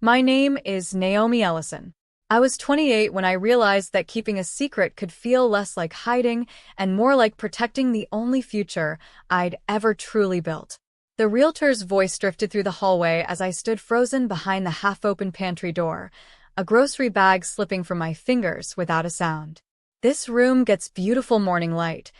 My name is Naomi Ellison. I was 28 when I realized that keeping a secret could feel less like hiding and more like protecting the only future I'd ever truly built. The realtor's voice drifted through the hallway as I stood frozen behind the half-open pantry door, a grocery bag slipping from my fingers without a sound. "This room gets beautiful morning light,"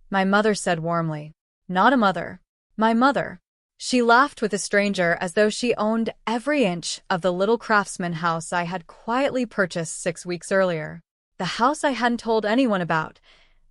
my mother said warmly. Not a mother. My mother. She laughed with a stranger as though she owned every inch of the little craftsman house I had quietly purchased 6 weeks earlier. The house I hadn't told anyone about.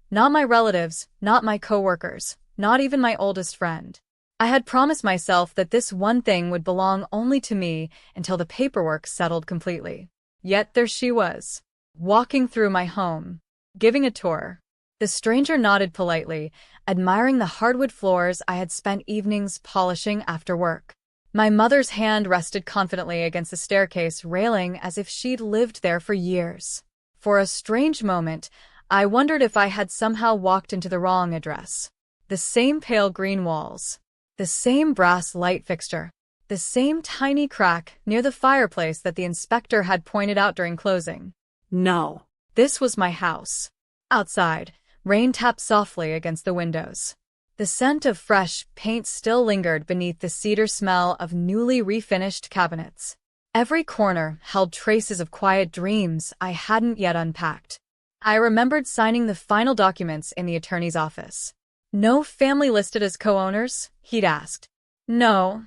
Not my relatives, not my coworkers, not even my oldest friend. I had promised myself that this one thing would belong only to me until the paperwork settled completely. Yet there she was, walking through my home, giving a tour. The stranger nodded politely, admiring the hardwood floors I had spent evenings polishing after work. My mother's hand rested confidently against the staircase railing as if she'd lived there for years. For a strange moment, I wondered if I had somehow walked into the wrong address. The same pale green walls, the same brass light fixture, the same tiny crack near the fireplace that the inspector had pointed out during closing. No, this was my house. Outside, rain tapped softly against the windows. The scent of fresh paint still lingered beneath the cedar smell of newly refinished cabinets. Every corner held traces of quiet dreams I hadn't yet unpacked. I remembered signing the final documents in the attorney's office. "No family listed as co-owners?" he'd asked. "No,"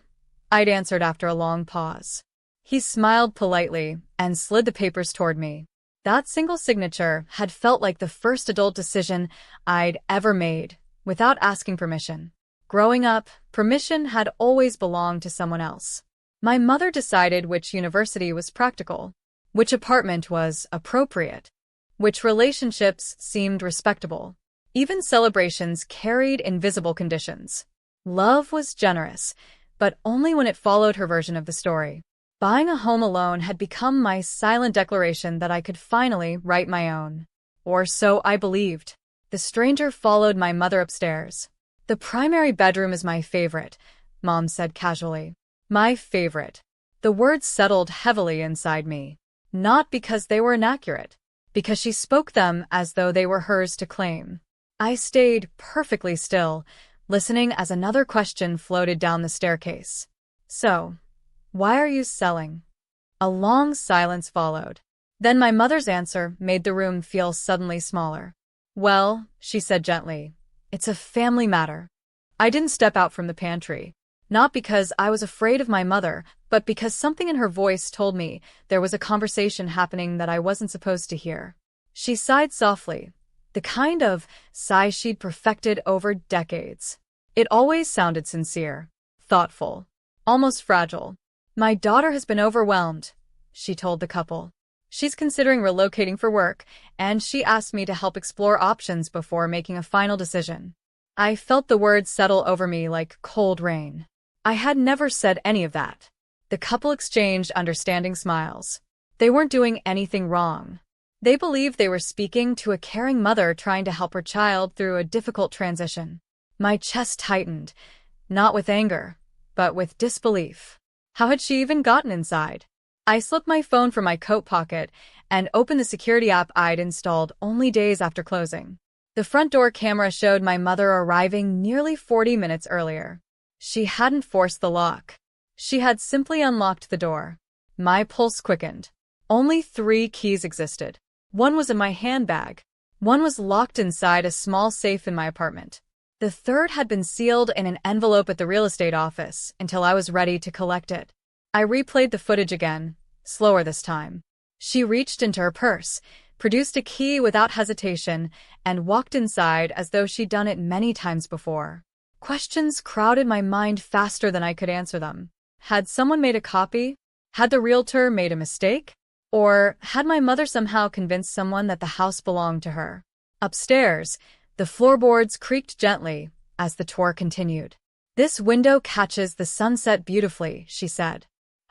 I'd answered after a long pause. He smiled politely and slid the papers toward me. That single signature had felt like the first adult decision I'd ever made, without asking permission. Growing up, permission had always belonged to someone else. My mother decided which university was practical, which apartment was appropriate, which relationships seemed respectable. Even celebrations carried invisible conditions. Love was generous, but only when it followed her version of the story. Buying a home alone had become my silent declaration that I could finally write my own. Or so I believed. The stranger followed my mother upstairs. "The primary bedroom is my favorite," Mom said casually. My favorite. The words settled heavily inside me. Not because they were inaccurate, because she spoke them as though they were hers to claim. I stayed perfectly still, listening as another question floated down the staircase. "So, why are you selling?" A long silence followed. Then my mother's answer made the room feel suddenly smaller. "Well," she said gently, "it's a family matter." I didn't step out from the pantry. Not because I was afraid of my mother, but because something in her voice told me there was a conversation happening that I wasn't supposed to hear. She sighed softly, the kind of sigh she'd perfected over decades. It always sounded sincere, thoughtful, almost fragile. "My daughter has been overwhelmed," she told the couple. "She's considering relocating for work, and she asked me to help explore options before making a final decision." I felt the words settle over me like cold rain. I had never said any of that. The couple exchanged understanding smiles. They weren't doing anything wrong. They believed they were speaking to a caring mother trying to help her child through a difficult transition. My chest tightened, not with anger, but with disbelief. How had she even gotten inside? I slipped my phone from my coat pocket and opened the security app I'd installed only days after closing. The front door camera showed my mother arriving nearly 40 minutes earlier. She hadn't forced the lock. She had simply unlocked the door. My pulse quickened. Only 3 keys existed. One was in my handbag. One was locked inside a small safe in my apartment. The third had been sealed in an envelope at the real estate office until I was ready to collect it. I replayed the footage again, slower this time. She reached into her purse, produced a key without hesitation, and walked inside as though she'd done it many times before. Questions crowded my mind faster than I could answer them. Had someone made a copy? Had the realtor made a mistake? Or had my mother somehow convinced someone that the house belonged to her? Upstairs, the floorboards creaked gently as the tour continued. "This window catches the sunset beautifully," she said.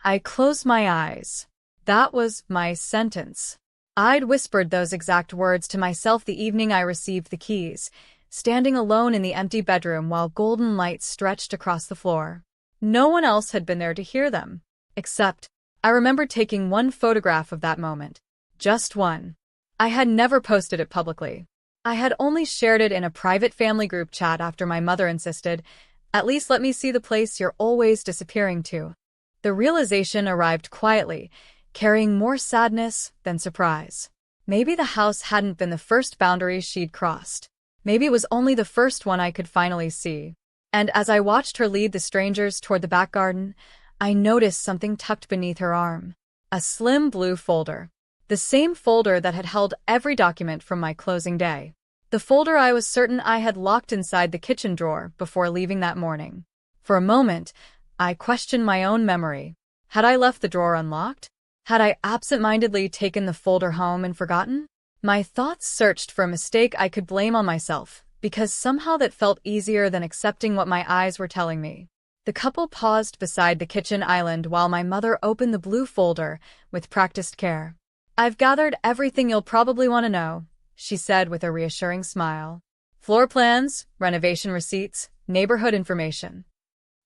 I closed my eyes. That was my sentence. I'd whispered those exact words to myself the evening I received the keys, standing alone in the empty bedroom while golden light stretched across the floor. No one else had been there to hear them. Except, I remember taking one photograph of that moment. Just one. I had never posted it publicly. I had only shared it in a private family group chat after my mother insisted, "At least let me see the place you're always disappearing to." The realization arrived quietly, carrying more sadness than surprise. Maybe the house hadn't been the first boundary she'd crossed. Maybe it was only the first one I could finally see. And as I watched her lead the strangers toward the back garden, I noticed something tucked beneath her arm. A slim blue folder. The same folder that had held every document from my closing day. The folder I was certain I had locked inside the kitchen drawer before leaving that morning. For a moment, I questioned my own memory. Had I left the drawer unlocked? Had I absent-mindedly taken the folder home and forgotten? My thoughts searched for a mistake I could blame on myself, because somehow that felt easier than accepting what my eyes were telling me. The couple paused beside the kitchen island while my mother opened the blue folder with practiced care. "I've gathered everything you'll probably want to know," she said with a reassuring smile. "Floor plans, renovation receipts, neighborhood information."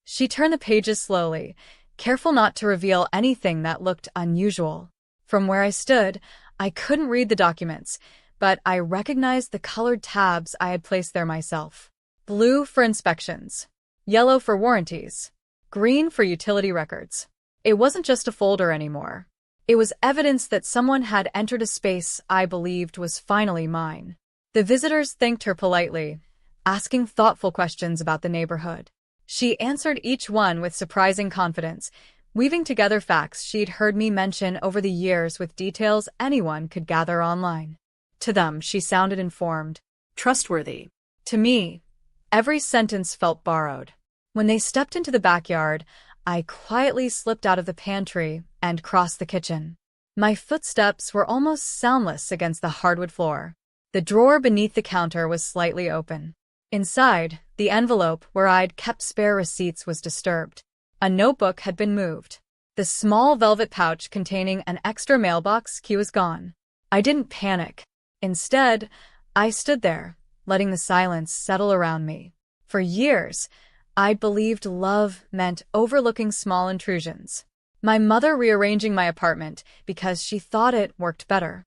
She turned the pages slowly, careful not to reveal anything that looked unusual. From where I stood, I couldn't read the documents, but I recognized the colored tabs I had placed there myself. Blue for inspections, yellow for warranties, green for utility records. It wasn't just a folder anymore. It was evidence that someone had entered a space I believed was finally mine. The visitors thanked her politely, asking thoughtful questions about the neighborhood. She answered each one with surprising confidence, weaving together facts she'd heard me mention over the years with details anyone could gather online. To them, she sounded informed, trustworthy. To me, every sentence felt borrowed. When they stepped into the backyard, I quietly slipped out of the pantry and crossed the kitchen. My footsteps were almost soundless against the hardwood floor. The drawer beneath the counter was slightly open. Inside, the envelope where I'd kept spare receipts was disturbed. A notebook had been moved. The small velvet pouch containing an extra mailbox key was gone. I didn't panic. Instead, I stood there, letting the silence settle around me. For years, I'd believed love meant overlooking small intrusions. My mother rearranging my apartment because she thought it worked better.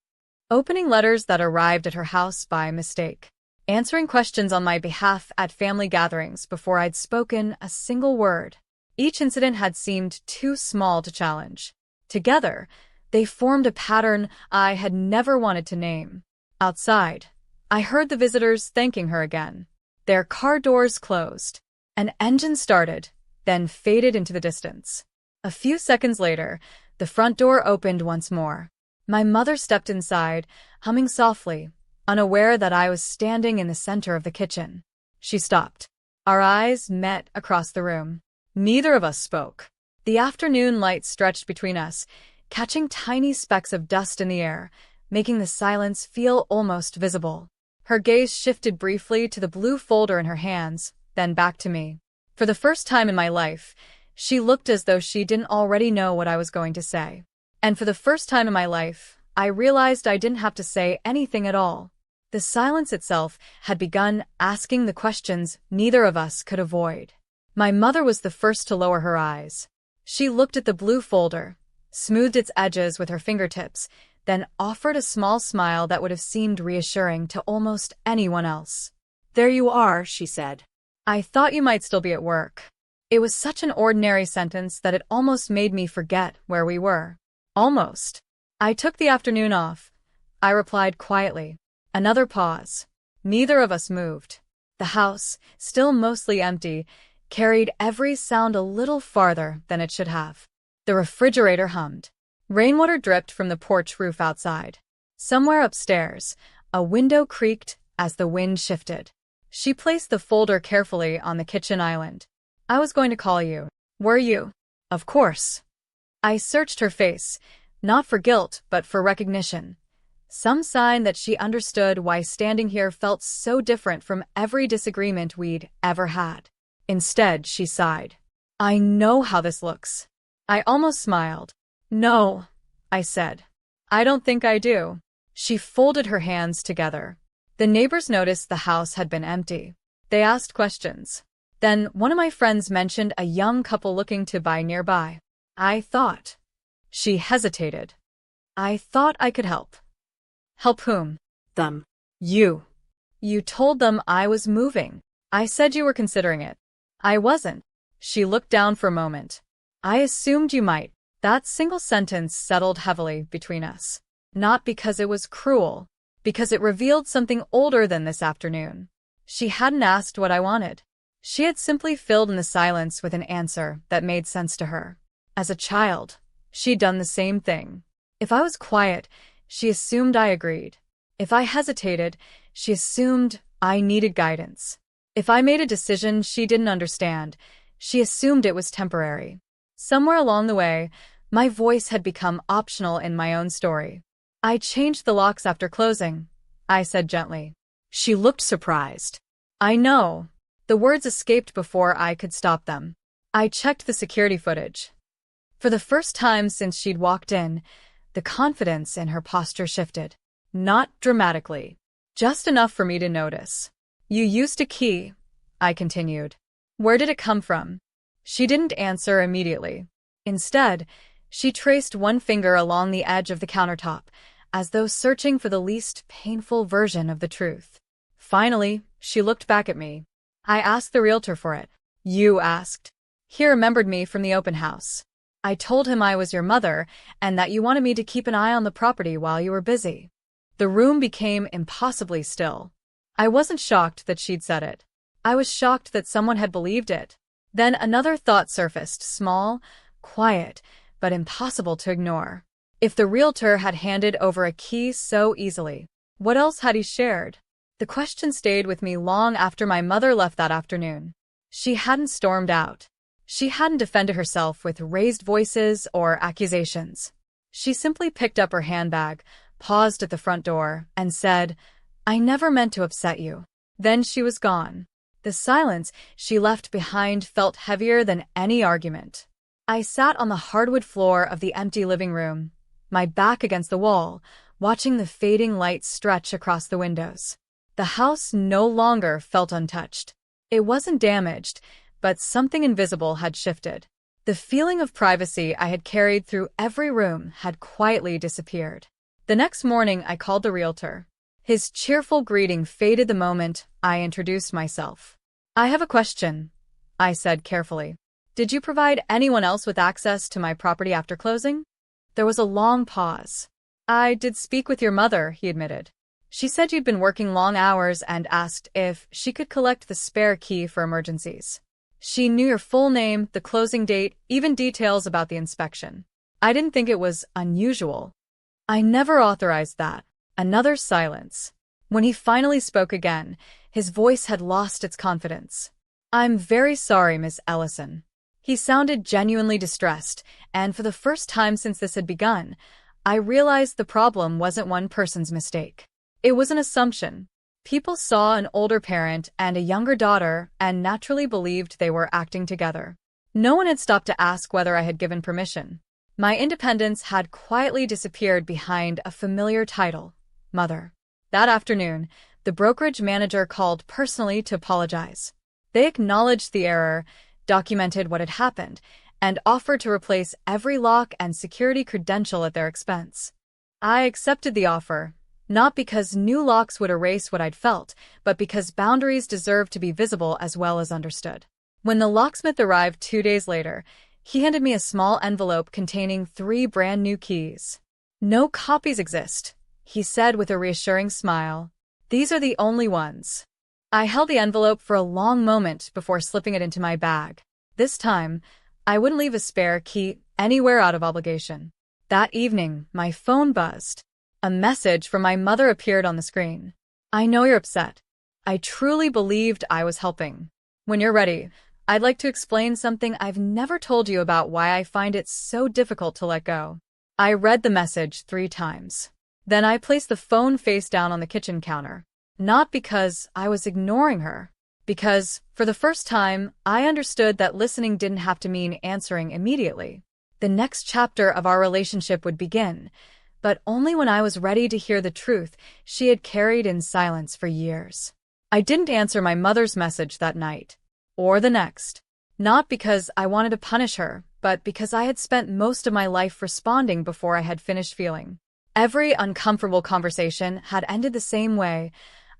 Opening letters that arrived at her house by mistake. Answering questions on my behalf at family gatherings before I'd spoken a single word. Each incident had seemed too small to challenge. Together, they formed a pattern I had never wanted to name. Outside, I heard the visitors thanking her again. Their car doors closed. An engine started, then faded into the distance. A few seconds later, the front door opened once more. My mother stepped inside, humming softly, unaware that I was standing in the center of the kitchen. She stopped. Our eyes met across the room. Neither of us spoke. The afternoon light stretched between us, catching tiny specks of dust in the air, making the silence feel almost visible. Her gaze shifted briefly to the blue folder in her hands, then back to me. For the first time in my life, she looked as though she didn't already know what I was going to say. And for the first time in my life, I realized I didn't have to say anything at all. The silence itself had begun asking the questions neither of us could avoid. My mother was the first to lower her eyes. She looked at the blue folder, smoothed its edges with her fingertips, then offered a small smile that would have seemed reassuring to almost anyone else. "There you are," she said. "I thought you might still be at work." It was such an ordinary sentence that it almost made me forget where we were. Almost. "I took the afternoon off," I replied quietly. Another pause. Neither of us moved. The house, still mostly empty, carried every sound a little farther than it should have. The refrigerator hummed. Rainwater dripped from the porch roof outside. Somewhere upstairs, a window creaked as the wind shifted. She placed the folder carefully on the kitchen island. "I was going to call you. Were you?" "Of course." I searched her face, not for guilt, but for recognition. Some sign that she understood why standing here felt so different from every disagreement we'd ever had. Instead, she sighed. "I know how this looks." I almost smiled. "No," I said. "I don't think I do." She folded her hands together. The neighbors noticed the house had been empty. They asked questions. Then one of my friends mentioned a young couple looking to buy nearby. I thought. She hesitated. I thought I could help. Help whom? Them. You. You told them I was moving. I said you were considering it. I wasn't. She looked down for a moment. I assumed you might. That single sentence settled heavily between us. Not because it was cruel, because it revealed something older than this afternoon. She hadn't asked what I wanted. She had simply filled in the silence with an answer that made sense to her. As a child, she'd done the same thing. If I was quiet, she assumed I agreed. If I hesitated, she assumed I needed guidance. If I made a decision she didn't understand, she assumed it was temporary. Somewhere along the way, my voice had become optional in my own story. I changed the locks after closing, I said gently. She looked surprised. I know. The words escaped before I could stop them. I checked the security footage. For the first time since she'd walked in, the confidence in her posture shifted. Not dramatically. Just enough for me to notice. You used a key, I continued. Where did it come from? She didn't answer immediately. Instead, she traced one finger along the edge of the countertop, as though searching for the least painful version of the truth. Finally, she looked back at me. I asked the realtor for it. You asked. He remembered me from the open house. I told him I was your mother and that you wanted me to keep an eye on the property while you were busy. The room became impossibly still. I wasn't shocked that she'd said it. I was shocked that someone had believed it. Then another thought surfaced, small, quiet, but impossible to ignore. If the realtor had handed over a key so easily, what else had he shared? The question stayed with me long after my mother left that afternoon. She hadn't stormed out. She hadn't defended herself with raised voices or accusations. She simply picked up her handbag, paused at the front door, and said, I never meant to upset you. Then she was gone. The silence she left behind felt heavier than any argument. I sat on the hardwood floor of the empty living room, my back against the wall, watching the fading light stretch across the windows. The house no longer felt untouched. It wasn't damaged, but something invisible had shifted. The feeling of privacy I had carried through every room had quietly disappeared. The next morning, I called the realtor. His cheerful greeting faded the moment I introduced myself. I have a question, I said carefully. Did you provide anyone else with access to my property after closing? There was a long pause. I did speak with your mother, he admitted. She said you'd been working long hours and asked if she could collect the spare key for emergencies. She knew your full name, the closing date, even details about the inspection. I didn't think it was unusual. I never authorized that. Another silence. When he finally spoke again, his voice had lost its confidence. I'm very sorry, Miss Ellison. He sounded genuinely distressed, and for the first time since this had begun, I realized the problem wasn't one person's mistake. It was an assumption. People saw an older parent and a younger daughter and naturally believed they were acting together. No one had stopped to ask whether I had given permission. My independence had quietly disappeared behind a familiar title, Mother. That afternoon, the brokerage manager called personally to apologize. They acknowledged the error, documented what had happened, and offered to replace every lock and security credential at their expense. I accepted the offer, not because new locks would erase what I'd felt, but because boundaries deserved to be visible as well as understood. When the locksmith arrived 2 days later, he handed me a small envelope containing 3 brand new keys. No copies exist, he said with a reassuring smile. These are the only ones. I held the envelope for a long moment before slipping it into my bag. This time, I wouldn't leave a spare key anywhere out of obligation. That evening, my phone buzzed. A message from my mother appeared on the screen. I know you're upset. I truly believed I was helping. When you're ready, I'd like to explain something I've never told you about why I find it so difficult to let go. I read the message 3 times. Then I placed the phone face down on the kitchen counter. Not because I was ignoring her. Because, for the first time, I understood that listening didn't have to mean answering immediately. The next chapter of our relationship would begin, but only when I was ready to hear the truth she had carried in silence for years. I didn't answer my mother's message that night, or the next. Not because I wanted to punish her, but because I had spent most of my life responding before I had finished feeling. Every uncomfortable conversation had ended the same way.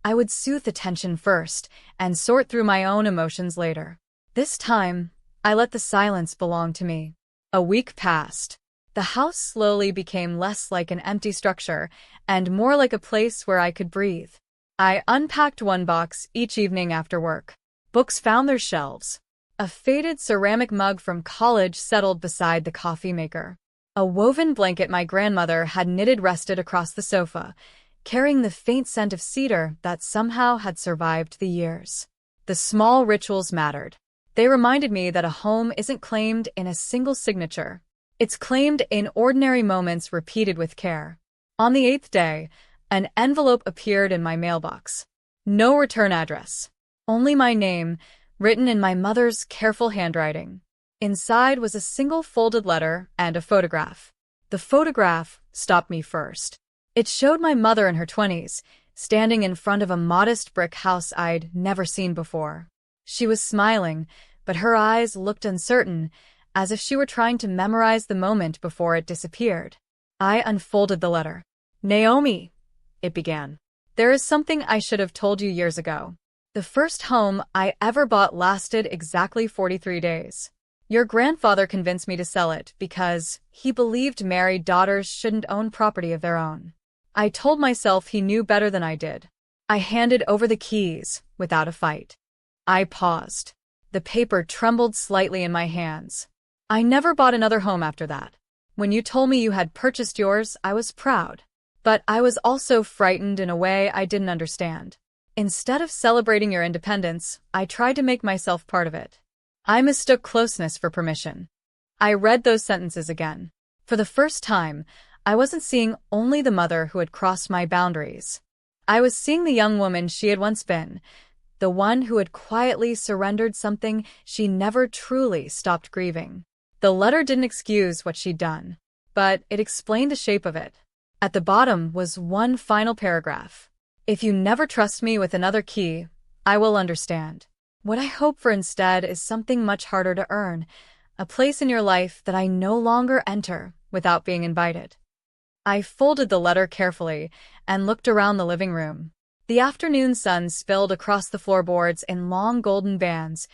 I would soothe the tension first and sort through my own emotions later. This time, I let the silence belong to me. A week passed. The house slowly became less like an empty structure and more like a place where I could breathe. I unpacked one box each evening after work. Books found their shelves. A faded ceramic mug from college settled beside the coffee maker. A woven blanket my grandmother had knitted rested across the sofa, carrying the faint scent of cedar that somehow had survived the years. The small rituals mattered. They reminded me that a home isn't claimed in a single signature. It's claimed in ordinary moments repeated with care. On the 8th day, an envelope appeared in my mailbox. No return address. Only my name, written in my mother's careful handwriting. Inside was a single folded letter and a photograph. The photograph stopped me first. It showed my mother in her 20s, standing in front of a modest brick house I'd never seen before. She was smiling, but her eyes looked uncertain, as if she were trying to memorize the moment before it disappeared. I unfolded the letter. "Naomi," it began. "There is something I should have told you years ago. The first home I ever bought lasted exactly 43 days. Your grandfather convinced me to sell it because he believed married daughters shouldn't own property of their own. I told myself he knew better than I did. I handed over the keys without a fight." I paused. The paper trembled slightly in my hands. "I never bought another home after that. When you told me you had purchased yours, I was proud. But I was also frightened in a way I didn't understand. Instead of celebrating your independence, I tried to make myself part of it. I mistook closeness for permission." I read those sentences again. For the first time, I wasn't seeing only the mother who had crossed my boundaries. I was seeing the young woman she had once been, the one who had quietly surrendered something she never truly stopped grieving. The letter didn't excuse what she'd done, but it explained the shape of it. At the bottom was one final paragraph. "If you never trust me with another key, I will understand. What I hope for instead is something much harder to earn, a place in your life that I no longer enter without being invited." I folded the letter carefully and looked around the living room. The afternoon sun spilled across the floorboards in long golden bands,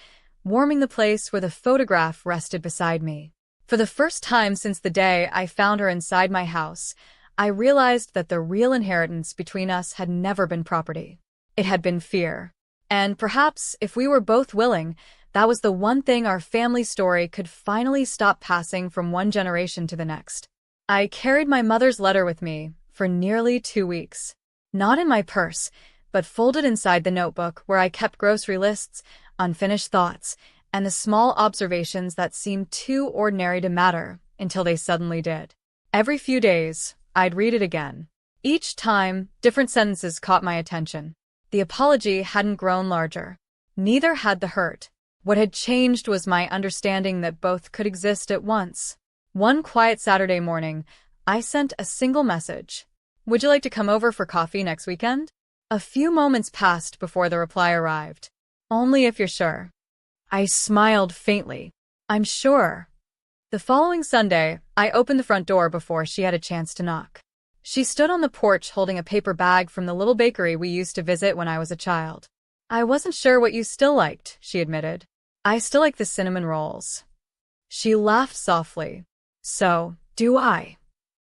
warming the place where the photograph rested beside me. For the first time since the day I found her inside my house, I realized that the real inheritance between us had never been property. It had been fear. And perhaps, if we were both willing, that was the one thing our family story could finally stop passing from one generation to the next. I carried my mother's letter with me for nearly 2 weeks. Not in my purse, but folded inside the notebook where I kept grocery lists, unfinished thoughts, and the small observations that seemed too ordinary to matter until they suddenly did. Every few days, I'd read it again. Each time, different sentences caught my attention. The apology hadn't grown larger. Neither had the hurt. What had changed was my understanding that both could exist at once. One quiet Saturday morning, I sent a single message. "Would you like to come over for coffee next weekend?" A few moments passed before the reply arrived. "Only if you're sure." I smiled faintly. "I'm sure." The following Sunday, I opened the front door before she had a chance to knock. She stood on the porch holding a paper bag from the little bakery we used to visit when I was a child. "I wasn't sure what you still liked," she admitted. "I still like the cinnamon rolls." She laughed softly. "So, do I."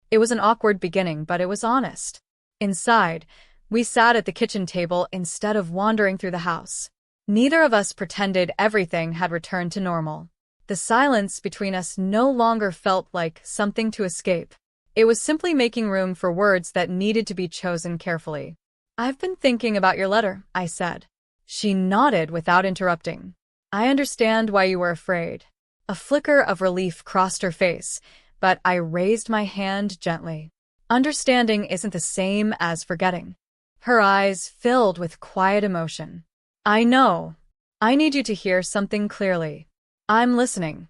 It was an awkward beginning, but it was honest. Inside, we sat at the kitchen table instead of wandering through the house. Neither of us pretended everything had returned to normal. The silence between us no longer felt like something to escape. It was simply making room for words that needed to be chosen carefully. "I've been thinking about your letter," I said. She nodded without interrupting. "I understand why you were afraid." A flicker of relief crossed her face, but I raised my hand gently. "Understanding isn't the same as forgetting." Her eyes filled with quiet emotion. "I know. I need you to hear something clearly. I'm listening.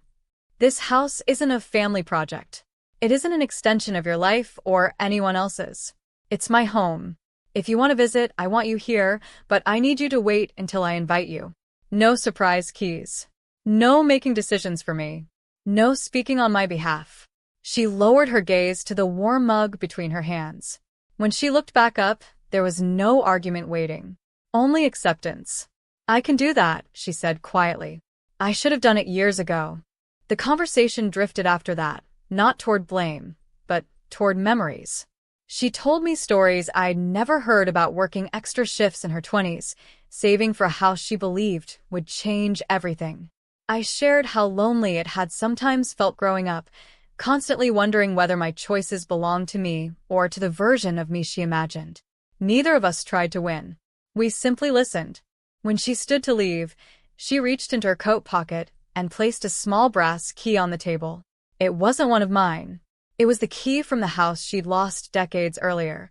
This house isn't a family project. It isn't an extension of your life or anyone else's. It's my home. If you want to visit, I want you here, but I need you to wait until I invite you. No surprise keys. No making decisions for me. No speaking on my behalf. She lowered her gaze to the warm mug between her hands. When she looked back up, there was no argument waiting. Only acceptance. I can do that, she said quietly. I should have done it years ago. The conversation drifted after that, not toward blame, but toward memories. She told me stories I'd never heard about working extra shifts in her 20s, saving for a house she believed would change everything. I shared how lonely it had sometimes felt growing up, constantly wondering whether my choices belonged to me or to the version of me she imagined. Neither of us tried to win. We simply listened. When she stood to leave, she reached into her coat pocket and placed a small brass key on the table. It wasn't one of mine. It was the key from the house she'd lost decades earlier,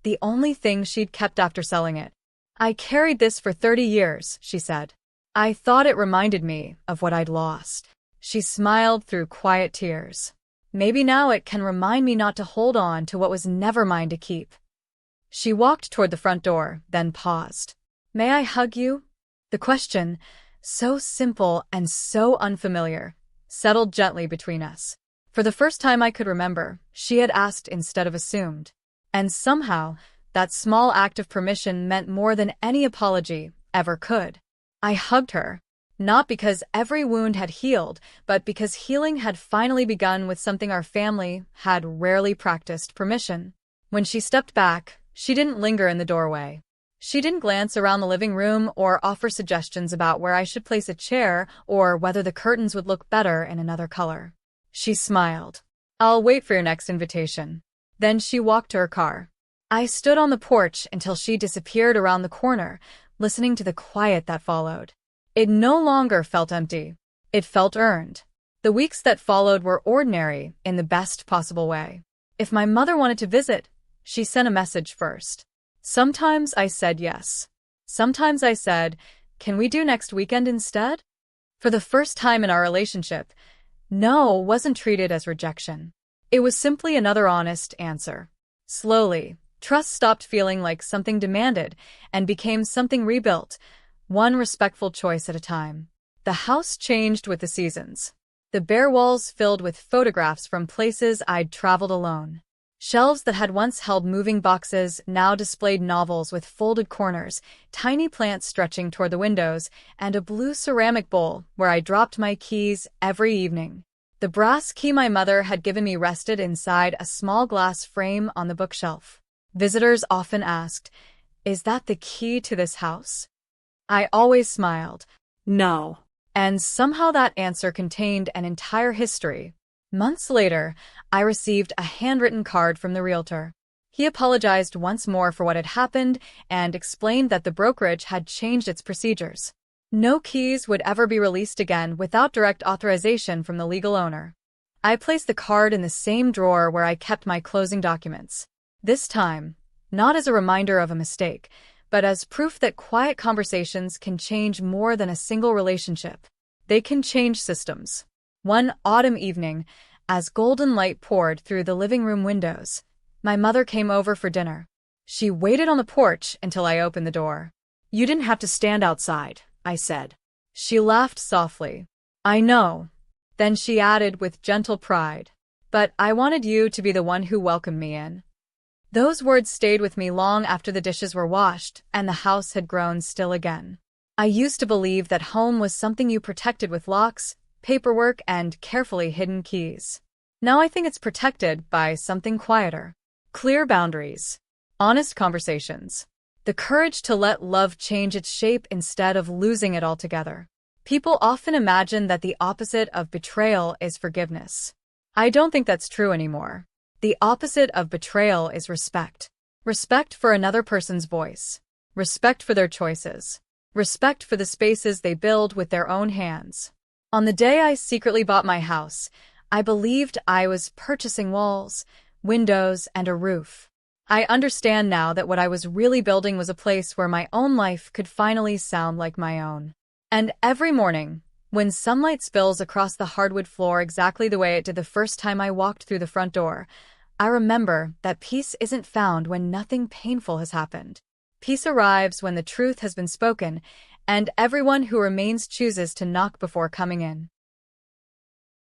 the only thing she'd kept after selling it. I carried this for 30 years, she said. I thought it reminded me of what I'd lost. She smiled through quiet tears. Maybe now it can remind me not to hold on to what was never mine to keep. She walked toward the front door, then paused. May I hug you? The question, so simple and so unfamiliar, settled gently between us. For the first time I could remember, she had asked instead of assumed. And somehow, that small act of permission meant more than any apology ever could. I hugged her, not because every wound had healed, but because healing had finally begun with something our family had rarely practiced: permission. When she stepped back, she didn't linger in the doorway. She didn't glance around the living room or offer suggestions about where I should place a chair or whether the curtains would look better in another color. She smiled. I'll wait for your next invitation. Then she walked to her car. I stood on the porch until she disappeared around the corner, listening to the quiet that followed. It no longer felt empty. It felt earned. The weeks that followed were ordinary in the best possible way. If my mother wanted to visit, she sent a message first. Sometimes I said yes. Sometimes I said, can we do next weekend instead? For the first time in our relationship, no wasn't treated as rejection. It was simply another honest answer. Slowly, trust stopped feeling like something demanded and became something rebuilt, one respectful choice at a time. The house changed with the seasons. The bare walls filled with photographs from places I'd traveled alone. Shelves that had once held moving boxes now displayed novels with folded corners, tiny plants stretching toward the windows, and a blue ceramic bowl where I dropped my keys every evening. The brass key my mother had given me rested inside a small glass frame on the bookshelf. Visitors often asked, "Is that the key to this house?" I always smiled. No. And somehow that answer contained an entire history. Months later, I received a handwritten card from the realtor. He apologized once more for what had happened and explained that the brokerage had changed its procedures. No keys would ever be released again without direct authorization from the legal owner. I placed the card in the same drawer where I kept my closing documents. This time, not as a reminder of a mistake, but as proof that quiet conversations can change more than a single relationship. They can change systems. One autumn evening, as golden light poured through the living room windows, my mother came over for dinner. She waited on the porch until I opened the door. You didn't have to stand outside, I said. She laughed softly. I know. Then she added with gentle pride, but I wanted you to be the one who welcomed me in. Those words stayed with me long after the dishes were washed and the house had grown still again. I used to believe that home was something you protected with locks, paperwork, and carefully hidden keys. Now I think it's protected by something quieter. Clear boundaries. Honest conversations. The courage to let love change its shape instead of losing it altogether. People often imagine that the opposite of betrayal is forgiveness. I don't think that's true anymore. The opposite of betrayal is respect. Respect for another person's voice. Respect for their choices. Respect for the spaces they build with their own hands. On the day I secretly bought my house, I believed I was purchasing walls, windows, and a roof. I understand now that what I was really building was a place where my own life could finally sound like my own. And every morning, when sunlight spills across the hardwood floor exactly the way it did the first time I walked through the front door, I remember that peace isn't found when nothing painful has happened. Peace arrives when the truth has been spoken, and everyone who remains chooses to knock before coming in.